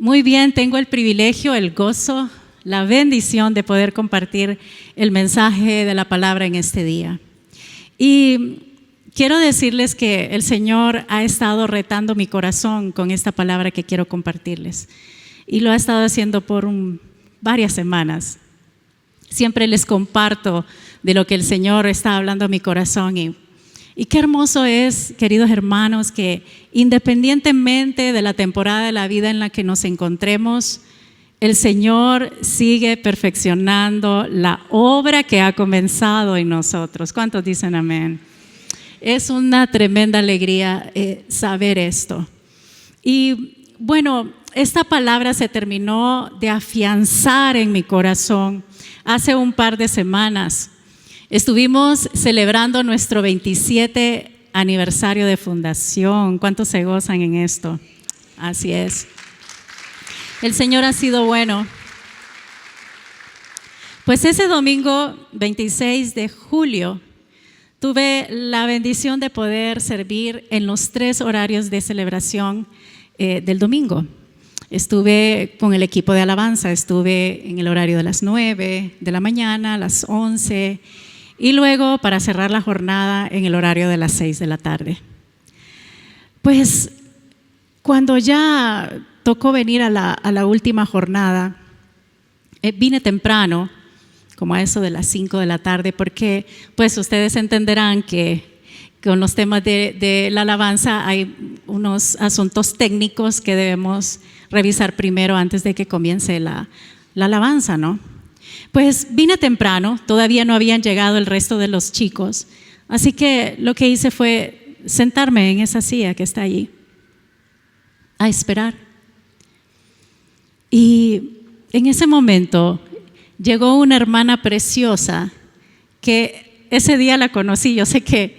Muy bien, tengo el privilegio, el gozo, la bendición de poder compartir el mensaje de la palabra en este día. Y quiero decirles que el Señor ha estado retando mi corazón con esta palabra que quiero compartirles. Y lo ha estado haciendo por varias semanas. Siempre les comparto de lo que el Señor está hablando a mi corazón. Y qué hermoso es, queridos hermanos, que independientemente de la temporada de la vida en la que nos encontremos, el Señor sigue perfeccionando la obra que ha comenzado en nosotros. ¿Cuántos dicen amén? Es una tremenda alegría saber esto. Y bueno, esta palabra se terminó de afianzar en mi corazón hace un par de semanas. Estuvimos celebrando nuestro 27 aniversario de fundación. ¿Cuántos se gozan en esto? Así es. El Señor ha sido bueno. Pues ese domingo 26 de julio tuve la bendición de poder servir en los 3 horarios de celebración del domingo. Estuve con el equipo de alabanza, estuve en el horario de las 9 de la mañana, a las 11 y luego para cerrar la jornada en el horario de las 6 de la tarde. Pues cuando ya tocó venir a la última jornada, vine temprano, como a eso de las 5 de la tarde, porque pues ustedes entenderán que con los temas de la alabanza hay unos asuntos técnicos que debemos revisar primero antes de que comience la alabanza, ¿no? Pues vine temprano, todavía no habían llegado el resto de los chicos, así que lo que hice fue sentarme en esa silla que está allí, a esperar. Y en ese momento llegó una hermana preciosa que ese día la conocí. Yo sé que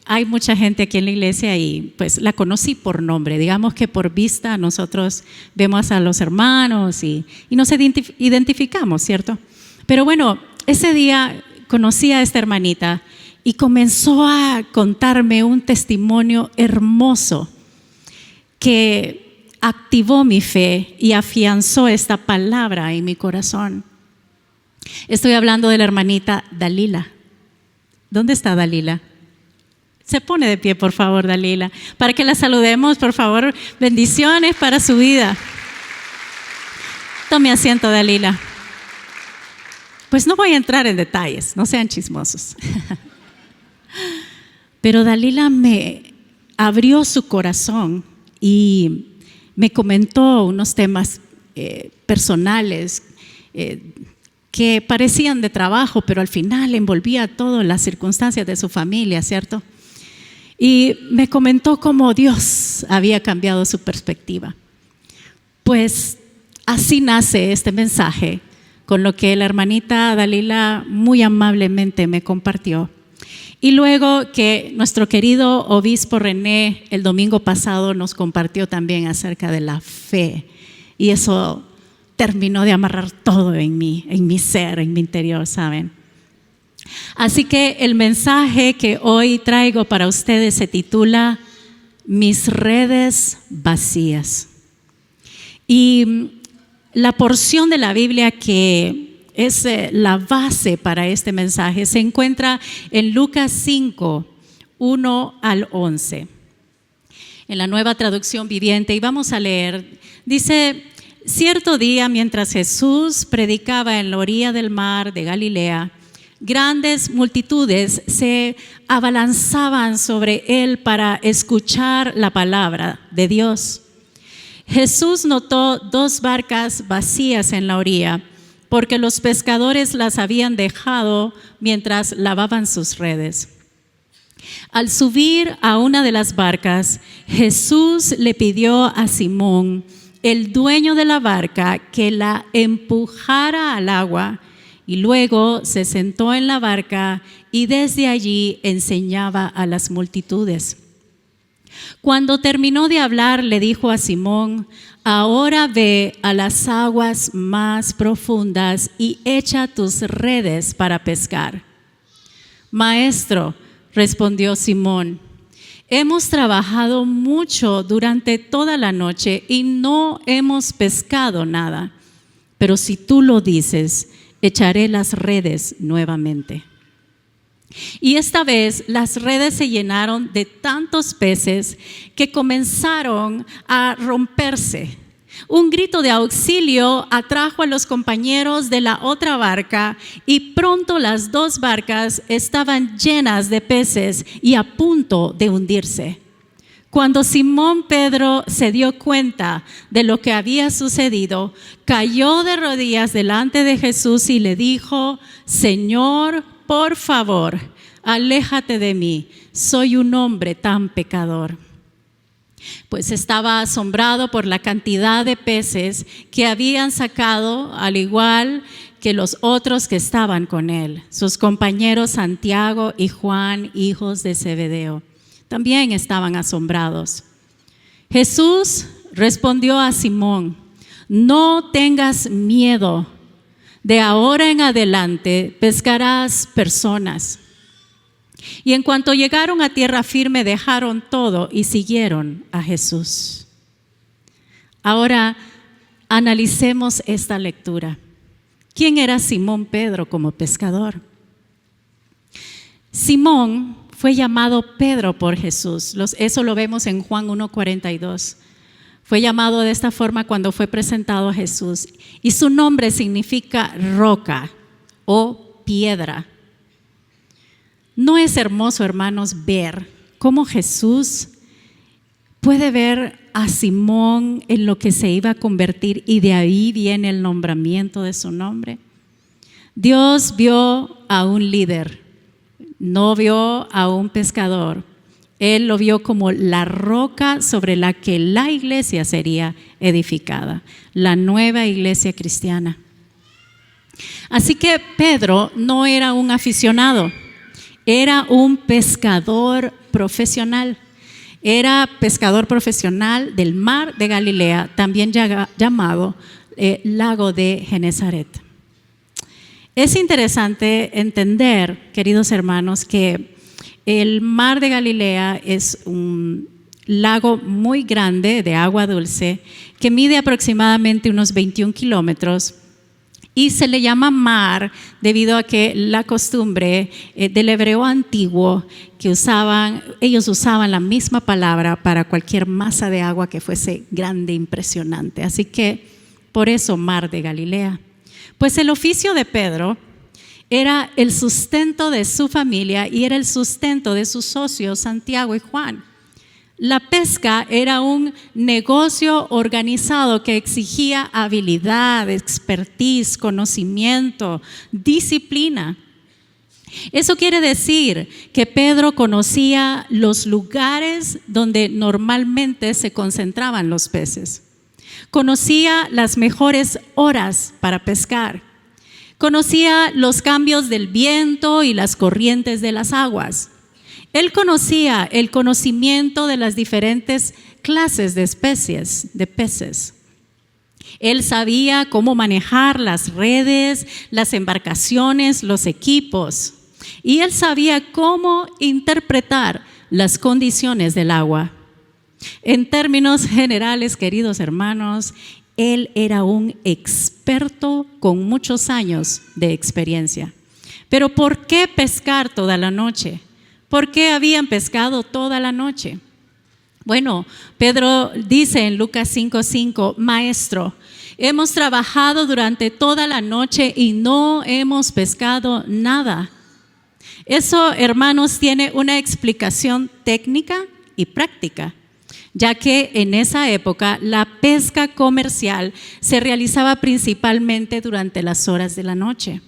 hay mucha gente aquí en la iglesia y pues la conocí por nombre. Digamos que por vista nosotros vemos a los hermanos y nos identificamos, ¿cierto? Pero bueno, ese día conocí a esta hermanita y comenzó a contarme un testimonio hermoso que activó mi fe y afianzó esta palabra en mi corazón. Estoy hablando de la hermanita Dalila. ¿Dónde está Dalila? Se pone de pie, por favor, Dalila, para que la saludemos, por favor. Bendiciones para su vida. Tome asiento, Dalila. Pues no voy a entrar en detalles, no sean chismosos. Pero Dalila me abrió su corazón y me comentó unos temas personales que parecían de trabajo, pero al final envolvía todas las circunstancias de su familia, ¿cierto? Y me comentó cómo Dios había cambiado su perspectiva. Pues así nace este mensaje, con lo que la hermanita Dalila muy amablemente me compartió. Y luego que nuestro querido obispo René el domingo pasado nos compartió también acerca de la fe. Y eso terminó de amarrar todo en mi ser, en mi interior, ¿saben? Así que el mensaje que hoy traigo para ustedes se titula Mis redes vacías. Y la porción de la Biblia que es la base para este mensaje se encuentra en Lucas 5, 1 al 11. En la Nueva Traducción Viviente, y vamos a leer, dice: cierto día, mientras Jesús predicaba en la orilla del mar de Galilea, grandes multitudes se abalanzaban sobre él para escuchar la palabra de Dios. Jesús notó 2 barcas vacías en la orilla, porque los pescadores las habían dejado mientras lavaban sus redes. Al subir a una de las barcas, Jesús le pidió a Simón, el dueño de la barca, que la empujara al agua, y luego se sentó en la barca y desde allí enseñaba a las multitudes. Cuando terminó de hablar, le dijo a Simón: ahora ve a las aguas más profundas y echa tus redes para pescar. Maestro, respondió Simón, hemos trabajado mucho durante toda la noche y no hemos pescado nada. Pero si tú lo dices, echaré las redes nuevamente. Y esta vez las redes se llenaron de tantos peces que comenzaron a romperse. Un grito de auxilio atrajo a los compañeros de la otra barca y pronto las dos barcas estaban llenas de peces y a punto de hundirse. Cuando Simón Pedro se dio cuenta de lo que había sucedido, cayó de rodillas delante de Jesús y le dijo: Señor, por favor, aléjate de mí, soy un hombre tan pecador. Pues estaba asombrado por la cantidad de peces que habían sacado, al igual que los otros que estaban con él, sus compañeros Santiago y Juan, hijos de Zebedeo. También estaban asombrados. Jesús respondió a Simón: no tengas miedo, de ahora en adelante pescarás personas. Y en cuanto llegaron a tierra firme, dejaron todo y siguieron a Jesús. Ahora analicemos esta lectura. ¿Quién era Simón Pedro como pescador? Simón fue llamado Pedro por Jesús. Eso lo vemos en Juan 1:42. Fue llamado de esta forma cuando fue presentado a Jesús. Y su nombre significa roca o piedra. ¿No es hermoso, hermanos, ver cómo Jesús puede ver a Simón en lo que se iba a convertir, y de ahí viene el nombramiento de su nombre? Dios vio a un líder, no vio a un pescador. Él lo vio como la roca sobre la que la iglesia sería edificada, la nueva iglesia cristiana. Así que Pedro no era un aficionado, era un pescador profesional. Era pescador profesional del mar de Galilea, también llamado lago de Genesaret. Es interesante entender, queridos hermanos, que el mar de Galilea es un lago muy grande de agua dulce que mide aproximadamente unos 21 kilómetros. Y se le llama mar debido a que la costumbre del hebreo antiguo que ellos usaban la misma palabra para cualquier masa de agua que fuese grande, impresionante. Así que por eso mar de Galilea. Pues el oficio de Pedro era el sustento de su familia y era el sustento de sus socios Santiago y Juan. La pesca era un negocio organizado que exigía habilidad, expertise, conocimiento, disciplina. Eso quiere decir que Pedro conocía los lugares donde normalmente se concentraban los peces. Conocía las mejores horas para pescar. Conocía los cambios del viento y las corrientes de las aguas. Él conocía el conocimiento de las diferentes clases de especies de peces. Él sabía cómo manejar las redes, las embarcaciones, los equipos. Y él sabía cómo interpretar las condiciones del agua. En términos generales, queridos hermanos, él era un experto con muchos años de experiencia. Pero ¿por qué pescar toda la noche? ¿Por qué habían pescado toda la noche? Bueno, Pedro dice en Lucas 5:5, Maestro, hemos trabajado durante toda la noche y no hemos pescado nada. Eso, hermanos, tiene una explicación técnica y práctica, ya que en esa época la pesca comercial se realizaba principalmente durante las horas de la noche,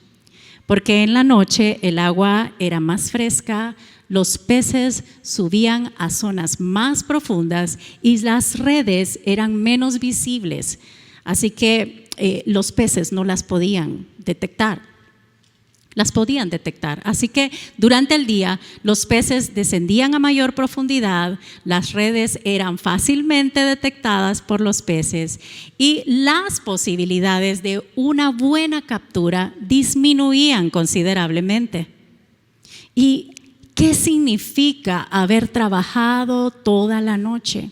porque en la noche el agua era más fresca, los peces subían a zonas más profundas y las redes eran menos visibles, así que los peces no las podían detectar. Así que durante el día los peces descendían a mayor profundidad, las redes eran fácilmente detectadas por los peces y las posibilidades de una buena captura disminuían considerablemente. ¿Y ¿qué significa haber trabajado toda la noche?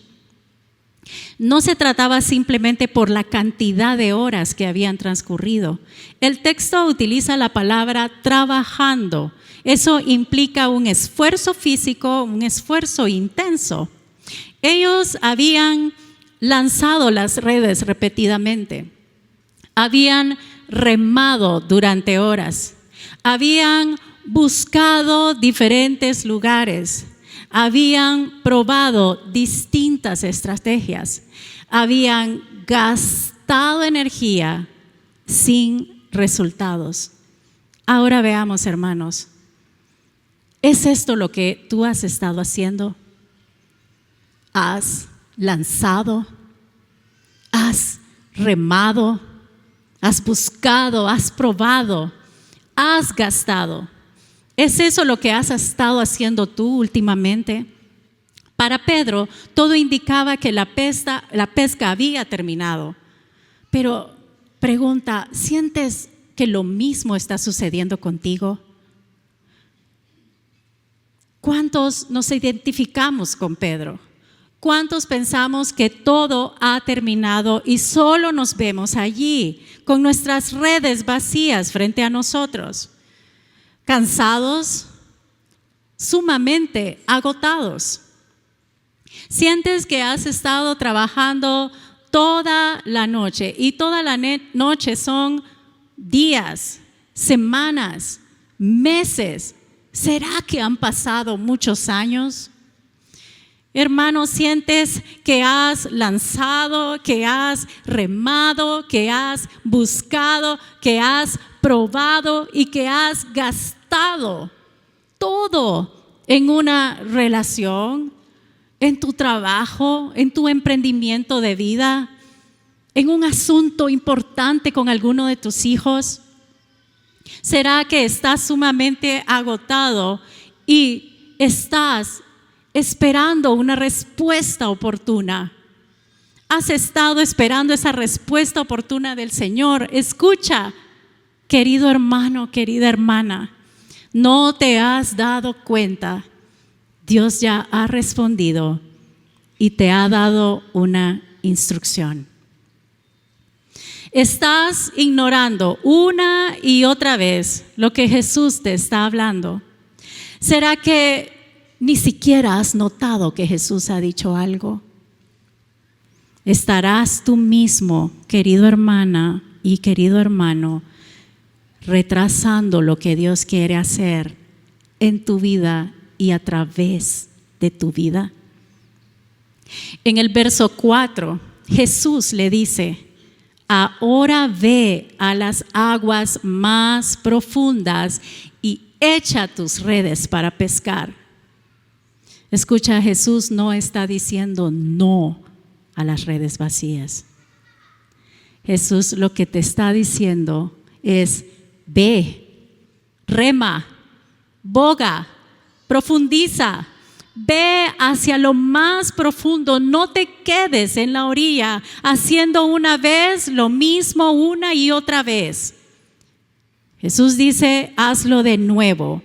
No se trataba simplemente por la cantidad de horas que habían transcurrido. El texto utiliza la palabra trabajando. Eso implica un esfuerzo físico, un esfuerzo intenso. Ellos habían lanzado las redes repetidamente, habían remado durante horas, habían buscado diferentes lugares, habían probado distintas estrategias, habían gastado energía sin resultados. Ahora veamos, hermanos, ¿es esto lo que tú has estado haciendo? ¿Has lanzado? ¿Has remado? ¿Has buscado? ¿Has probado? ¿Has gastado? ¿Es eso lo que has estado haciendo tú últimamente? Para Pedro, todo indicaba que la pesca había terminado. Pero pregunta, ¿sientes que lo mismo está sucediendo contigo? ¿Cuántos nos identificamos con Pedro? ¿Cuántos pensamos que todo ha terminado y solo nos vemos allí, con nuestras redes vacías frente a nosotros? Cansados, sumamente agotados. Sientes que has estado trabajando toda la noche, y toda la noche son días, semanas, meses. ¿Será que han pasado muchos años? Hermano, sientes que has lanzado, que has remado, que has buscado, que has probado y que has gastado todo en una relación, en tu trabajo, en tu emprendimiento de vida, en un asunto importante con alguno de tus hijos. ¿Será que estás sumamente agotado y estás esperando una respuesta oportuna? ¿Has estado esperando esa respuesta oportuna del Señor? Escucha, querido hermano, querida hermana, ¿no te has dado cuenta? Dios ya ha respondido y te ha dado una instrucción. Estás ignorando una y otra vez lo que Jesús te está hablando. ¿Será que ni siquiera has notado que Jesús ha dicho algo? ¿Estarás tú mismo, querido hermana y querido hermano, retrasando lo que Dios quiere hacer en tu vida y a través de tu vida? En el verso 4, Jesús le dice: ahora ve a las aguas más profundas y echa tus redes para pescar. Escucha, Jesús no está diciendo no a las redes vacías. Jesús lo que te está diciendo es: ve, rema, boga, profundiza, ve hacia lo más profundo. No te quedes en la orilla haciendo una vez lo mismo una y otra vez. Jesús dice: hazlo de nuevo,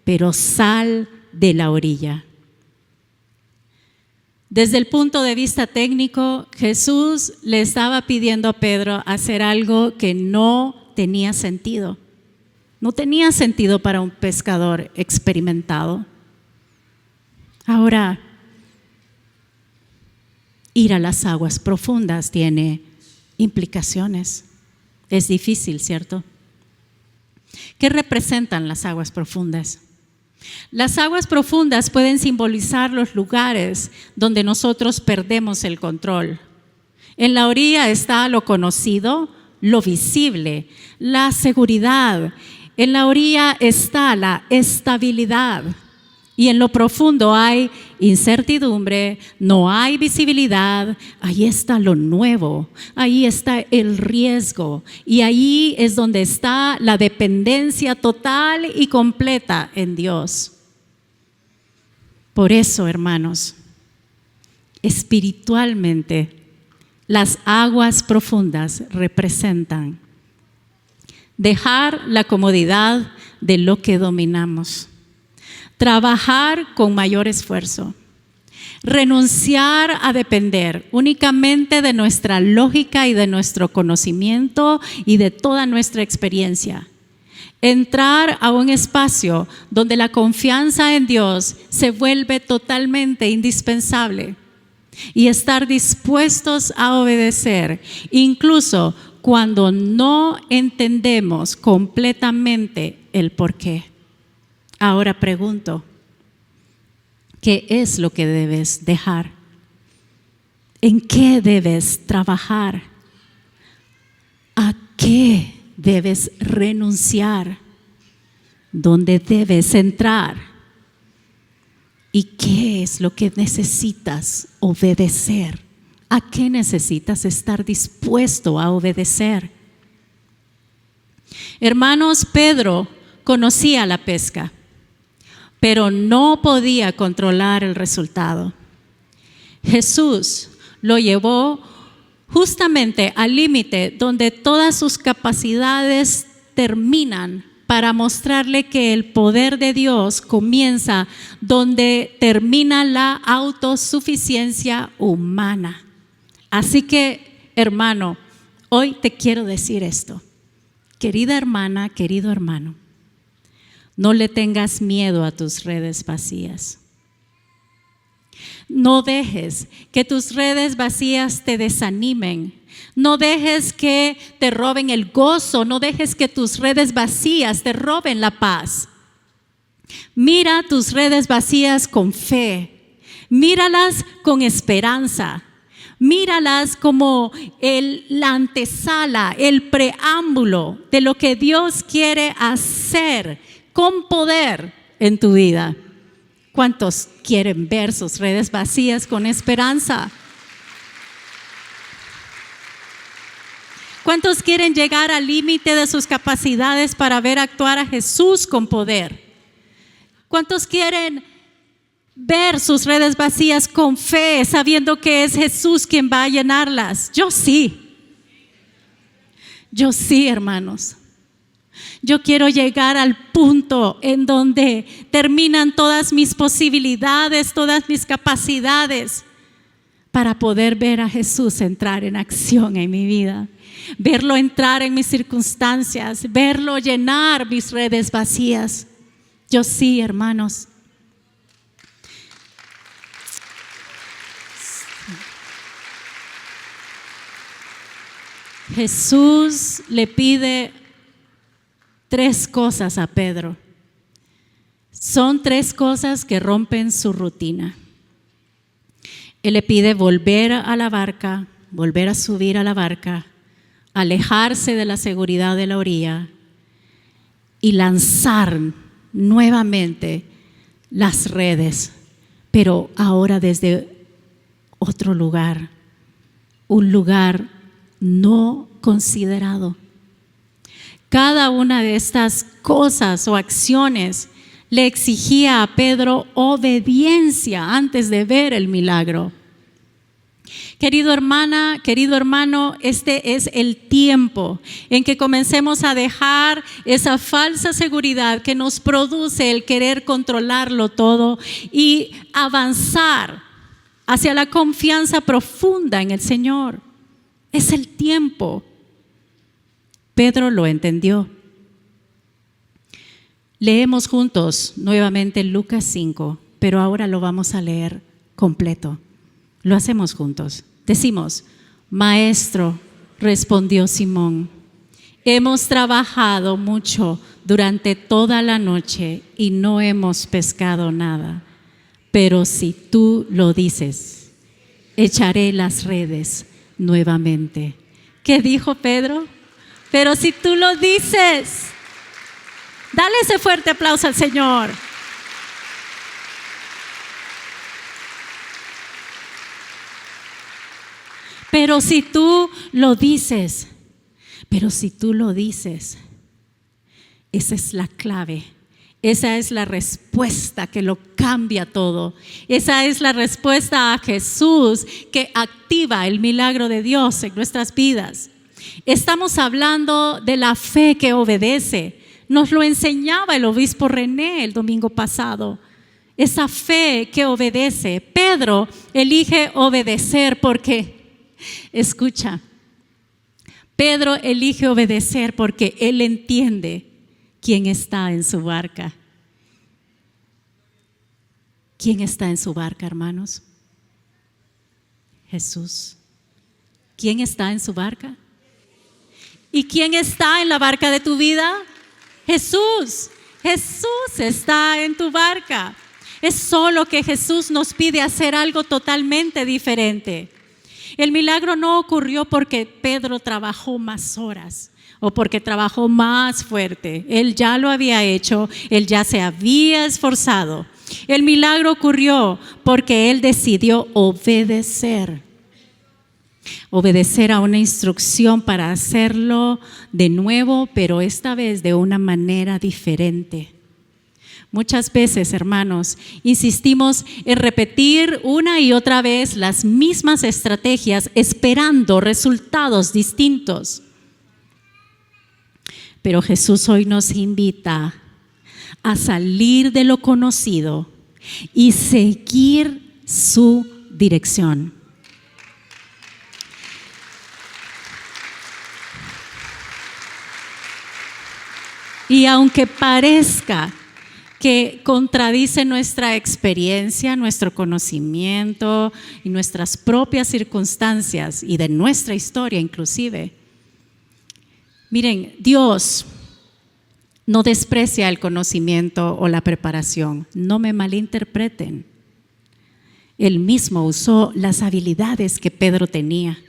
pero sal de la orilla. Desde el punto de vista técnico, Jesús le estaba pidiendo a Pedro hacer algo que no tenía sentido. No tenía sentido para un pescador experimentado. Ahora, ir a las aguas profundas tiene implicaciones. Es difícil, ¿cierto? ¿Qué representan las aguas profundas? Las aguas profundas pueden simbolizar los lugares donde nosotros perdemos el control. En la orilla está lo conocido, lo visible, la seguridad. En la orilla está la estabilidad. Y en lo profundo hay incertidumbre, no hay visibilidad. Ahí está lo nuevo, ahí está el riesgo, y ahí es donde está la dependencia total y completa en Dios. Por eso, hermanos, espiritualmente, las aguas profundas representan dejar la comodidad de lo que dominamos, trabajar con mayor esfuerzo, renunciar a depender únicamente de nuestra lógica y de nuestro conocimiento y de toda nuestra experiencia. Entrar a un espacio donde la confianza en Dios se vuelve totalmente indispensable y estar dispuestos a obedecer, incluso cuando no entendemos completamente el porqué. Ahora pregunto, ¿qué es lo que debes dejar? ¿En qué debes trabajar? ¿A qué debes renunciar? ¿Dónde debes entrar? ¿Y qué es lo que necesitas obedecer? ¿A qué necesitas estar dispuesto a obedecer? Hermanos, Pedro conocía la pesca, pero no podía controlar el resultado. Jesús lo llevó justamente al límite donde todas sus capacidades terminan, para mostrarle que el poder de Dios comienza donde termina la autosuficiencia humana. Así que, hermano, hoy te quiero decir esto. Querida hermana, querido hermano, no le tengas miedo a tus redes vacías. No dejes que tus redes vacías te desanimen. No dejes que te roben el gozo. No dejes que tus redes vacías te roben la paz. Mira tus redes vacías con fe. Míralas con esperanza. Míralas como la antesala, el preámbulo de lo que Dios quiere hacer con poder en tu vida. ¿Cuántos quieren ver sus redes vacías con esperanza? ¿Cuántos quieren llegar al límite de sus capacidades para ver actuar a Jesús con poder? ¿Cuántos quieren ver sus redes vacías con fe, sabiendo que es Jesús quien va a llenarlas? Yo sí, hermanos. Yo quiero llegar al punto en donde terminan todas mis posibilidades, todas mis capacidades, para poder ver a Jesús entrar en acción en mi vida, verlo entrar en mis circunstancias, verlo llenar mis redes vacías. Yo sí, hermanos. Jesús le pide 3 cosas a Pedro. Son 3 cosas que rompen su rutina. Él le pide volver a la barca, volver a subir a la barca, alejarse de la seguridad de la orilla y lanzar nuevamente las redes, pero ahora desde otro lugar, un lugar no considerado. Cada una de estas cosas o acciones le exigía a Pedro obediencia antes de ver el milagro. Querido hermana, querido hermano, este es el tiempo en que comencemos a dejar esa falsa seguridad que nos produce el querer controlarlo todo y avanzar hacia la confianza profunda en el Señor. Es el tiempo. Pedro lo entendió. Leemos juntos nuevamente Lucas 5, pero ahora lo vamos a leer completo. Lo hacemos juntos. Decimos: Maestro, respondió Simón, hemos trabajado mucho durante toda la noche y no hemos pescado nada. Pero si tú lo dices, echaré las redes nuevamente. ¿Qué dijo Pedro? Pero si tú lo dices. Dale ese fuerte aplauso al Señor. Pero si tú lo dices, esa es la clave. Esa es la respuesta que lo cambia todo. Esa es la respuesta a Jesús que activa el milagro de Dios en nuestras vidas. Estamos hablando de la fe que obedece, Nos lo enseñaba el obispo René el domingo pasado. Esa fe que obedece. Pedro elige obedecer porque, escucha, Pedro elige obedecer porque él entiende quién está en su barca. ¿Quién está en su barca, hermanos? Jesús. ¿Quién está en su barca? ¿Y quién está en la barca de tu vida? Jesús. Jesús está en tu barca. Es solo que Jesús nos pide hacer algo totalmente diferente. El milagro no ocurrió porque Pedro trabajó más horas o porque trabajó más fuerte. Él ya lo había hecho, él ya se había esforzado. El milagro ocurrió porque él decidió obedecer. Obedecer a una instrucción para hacerlo de nuevo, pero esta vez de una manera diferente. Muchas veces, hermanos, insistimos en repetir una y otra vez las mismas estrategias esperando resultados distintos. Pero Jesús hoy nos invita a salir de lo conocido y seguir su dirección. Y aunque parezca que contradice nuestra experiencia, nuestro conocimiento y nuestras propias circunstancias y de nuestra historia inclusive. Miren, Dios no desprecia el conocimiento o la preparación, no me malinterpreten. Él mismo usó las habilidades que Pedro tenía,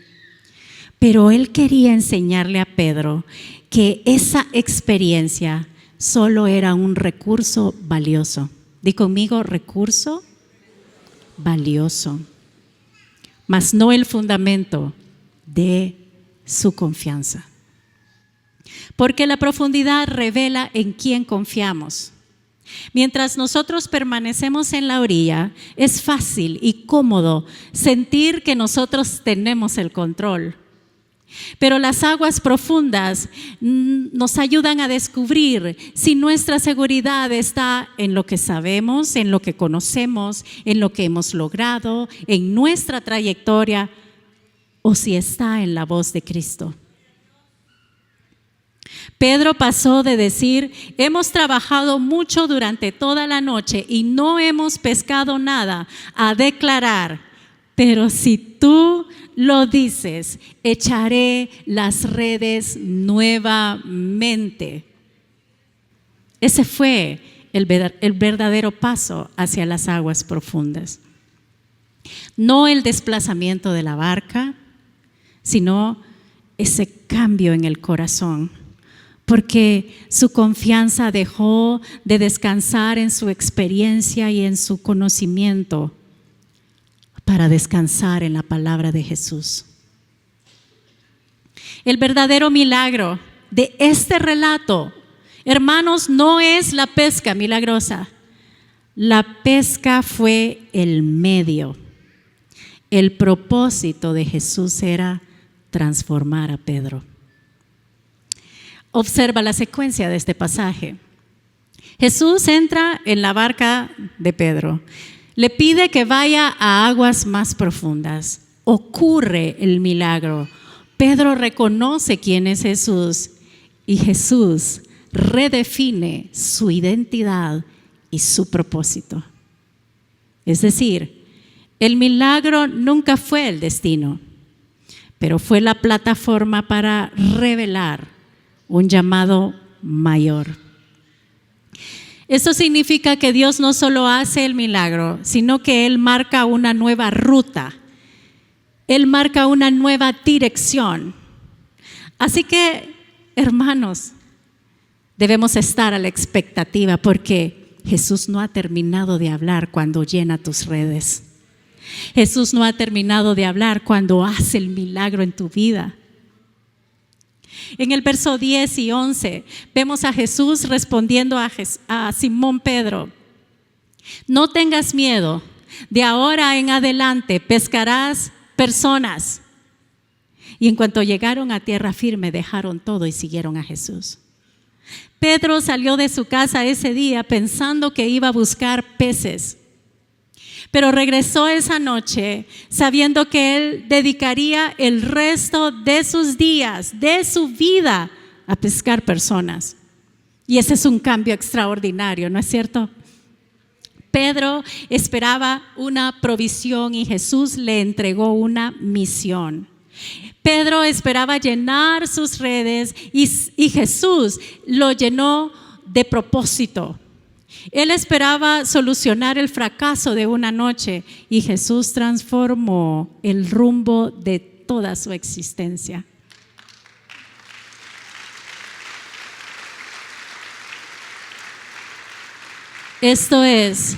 pero él quería enseñarle a Pedro que esa experiencia solo era un recurso valioso. Di conmigo, recurso valioso, mas no el fundamento de su confianza. Porque la profundidad revela en quién confiamos. Mientras nosotros permanecemos en la orilla, es fácil y cómodo sentir que nosotros tenemos el control. Pero las aguas profundas nos ayudan a descubrir si nuestra seguridad está en lo que sabemos, en lo que conocemos, en lo que hemos logrado, en nuestra trayectoria, o si está en la voz de Cristo. Pedro pasó de decir, hemos trabajado mucho durante toda la noche y no hemos pescado nada, a declarar, pero si tú lo dices, echaré las redes nuevamente. Ese fue el verdadero paso hacia las aguas profundas. No el desplazamiento de la barca, sino ese cambio en el corazón, porque su confianza dejó de descansar en su experiencia y en su conocimiento para descansar en la palabra de Jesús. El verdadero milagro de este relato, hermanos, no es la pesca milagrosa. La pesca fue el medio. El propósito de Jesús era transformar a Pedro. Observa la secuencia de este pasaje. Jesús entra en la barca de Pedro. Le pide que vaya a aguas más profundas. Ocurre el milagro. Pedro reconoce quién es Jesús y Jesús redefine su identidad y su propósito. Es decir, el milagro nunca fue el destino, pero fue la plataforma para revelar un llamado mayor. Esto significa que Dios no solo hace el milagro, sino que Él marca una nueva ruta. Él marca una nueva dirección. Así que, hermanos, debemos estar a la expectativa porque Jesús no ha terminado de hablar cuando llena tus redes. Jesús no ha terminado de hablar cuando hace el milagro en tu vida. En el verso 10 y 11 vemos a Jesús respondiendo a Simón Pedro: no tengas miedo, de ahora en adelante pescarás personas. Y en cuanto llegaron a tierra firme dejaron todo y siguieron a Jesús. Pedro salió de su casa ese día pensando que iba a buscar peces, pero regresó esa noche sabiendo que él dedicaría el resto de sus días, de su vida, a pescar personas. Y ese es un cambio extraordinario, ¿no es cierto? Pedro esperaba una provisión y Jesús le entregó una misión. Pedro esperaba llenar sus redes y Jesús lo llenó de propósito. Él esperaba solucionar el fracaso de una noche y Jesús transformó el rumbo de toda su existencia. Esto es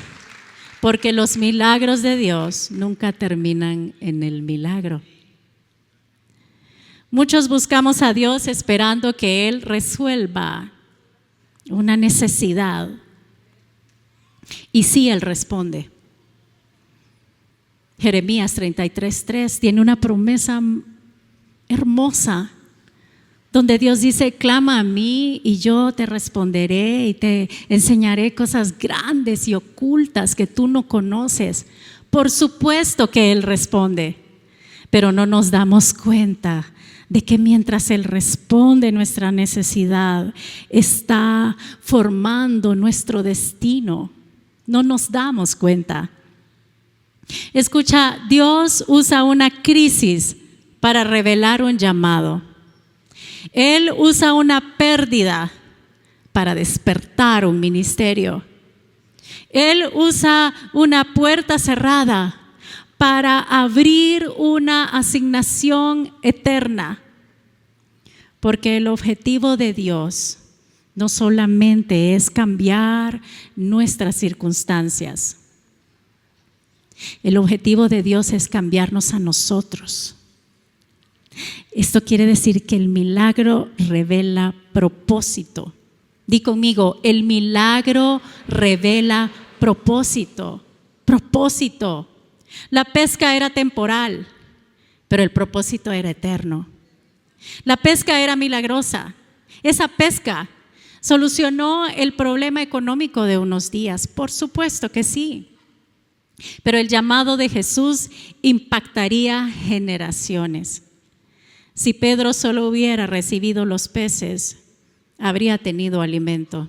porque los milagros de Dios nunca terminan en el milagro. Muchos buscamos a Dios esperando que Él resuelva una necesidad. Y sí, Él responde. Jeremías 33:3 tiene una promesa hermosa donde Dios dice: clama a mí y yo te responderé y te enseñaré cosas grandes y ocultas que tú no conoces. Por supuesto que Él responde, pero no nos damos cuenta de que mientras Él responde nuestra necesidad, está formando nuestro destino. No nos damos cuenta. Escucha, Dios usa una crisis para revelar un llamado. Él usa una pérdida para despertar un ministerio. Él usa una puerta cerrada para abrir una asignación eterna. Porque el objetivo de Dios no solamente es cambiar nuestras circunstancias. El objetivo de Dios es cambiarnos a nosotros. Esto quiere decir que el milagro revela propósito. Di conmigo, el milagro revela propósito. Propósito. La pesca era temporal, pero el propósito era eterno. La pesca era milagrosa. Esa pesca solucionó el problema económico de unos días, por supuesto que sí. Pero el llamado de Jesús impactaría generaciones. Si Pedro solo hubiera recibido los peces, habría tenido alimento.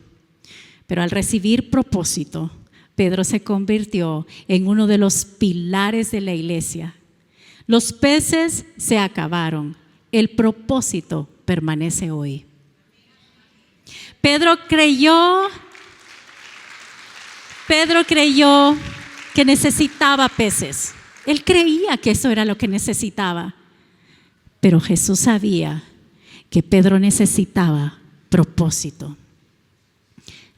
Pero al recibir propósito, Pedro se convirtió en uno de los pilares de la iglesia. Los peces se acabaron, el propósito permanece hoy. Pedro creyó que necesitaba peces. Él creía que eso era lo que necesitaba. Pero Jesús sabía que Pedro necesitaba propósito.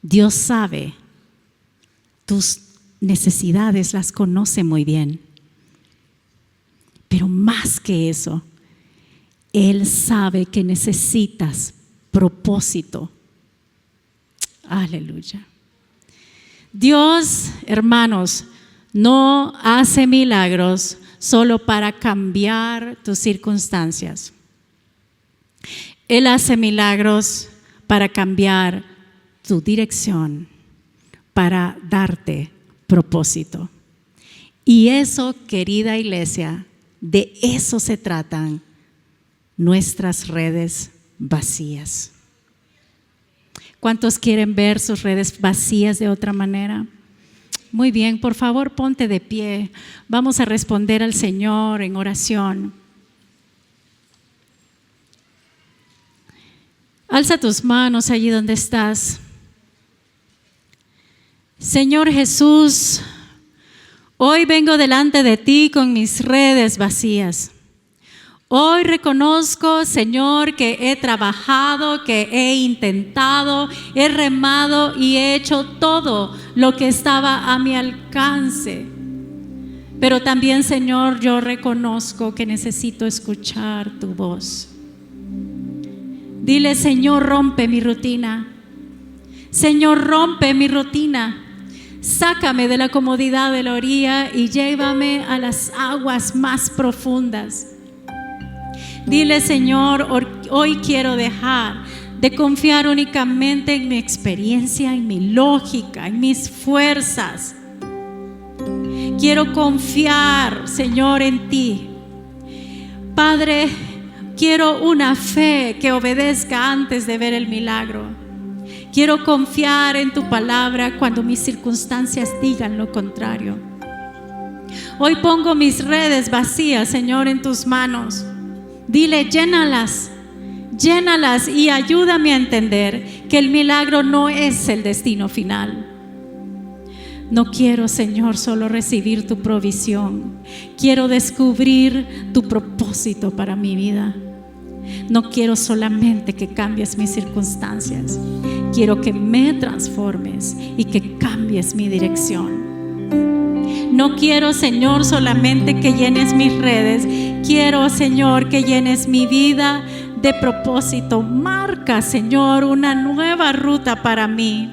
Dios sabe tus necesidades, las conoce muy bien. Pero más que eso, Él sabe que necesitas propósito. Aleluya. Dios, hermanos, no hace milagros solo para cambiar tus circunstancias. Él hace milagros para cambiar tu dirección, para darte propósito. Y eso, querida iglesia, de eso se tratan nuestras redes vacías. ¿Cuántos quieren ver sus redes vacías de otra manera? Muy bien, por favor, ponte de pie. Vamos a responder al Señor en oración. Alza tus manos allí donde estás. Señor Jesús, hoy vengo delante de ti con mis redes vacías. Hoy reconozco, Señor, que he trabajado, que he intentado, he remado y he hecho todo lo que estaba a mi alcance. Pero también, Señor, yo reconozco que necesito escuchar tu voz. Dile: Señor, rompe mi rutina. Señor, rompe mi rutina. Sácame de la comodidad de la orilla y llévame a las aguas más profundas. Dile: Señor, hoy quiero dejar de confiar únicamente en mi experiencia, en mi lógica, en mis fuerzas. Quiero confiar, Señor, en ti. Padre, quiero una fe que obedezca antes de ver el milagro. Quiero confiar en tu palabra cuando mis circunstancias digan lo contrario. Hoy pongo mis redes vacías, Señor, en tus manos. Dile, llénalas y ayúdame a entender que el milagro no es el destino final. No quiero, Señor, solo recibir tu provisión. Quiero descubrir tu propósito para mi vida. No quiero solamente que cambies mis circunstancias. Quiero que me transformes y que cambies mi dirección. No quiero, Señor, solamente que llenes mis redes. Quiero, Señor, que llenes mi vida de propósito. Marca, Señor, una nueva ruta para mí.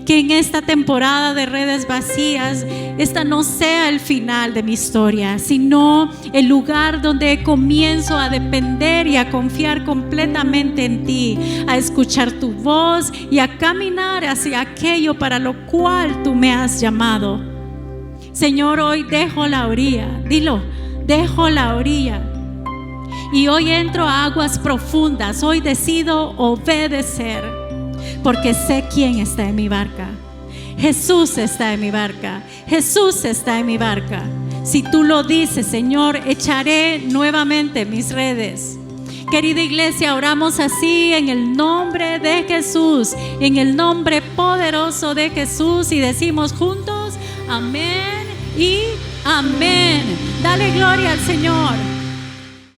Que en esta temporada de redes vacías, esta no sea el final de mi historia, sino el lugar donde comienzo a depender y a confiar completamente en ti, a escuchar tu voz y a caminar hacia aquello para lo cual tú me has llamado. Señor, hoy dejo la orilla, dilo, dejo la orilla. Y hoy entro a aguas profundas. Hoy decido obedecer, porque sé quién está en mi barca. Jesús está en mi barca. Jesús está en mi barca. Si tú lo dices, Señor, echaré nuevamente mis redes. Querida iglesia, oramos así en el nombre de Jesús, en el nombre poderoso de Jesús, y decimos juntos, amén y amén. Dale gloria al Señor.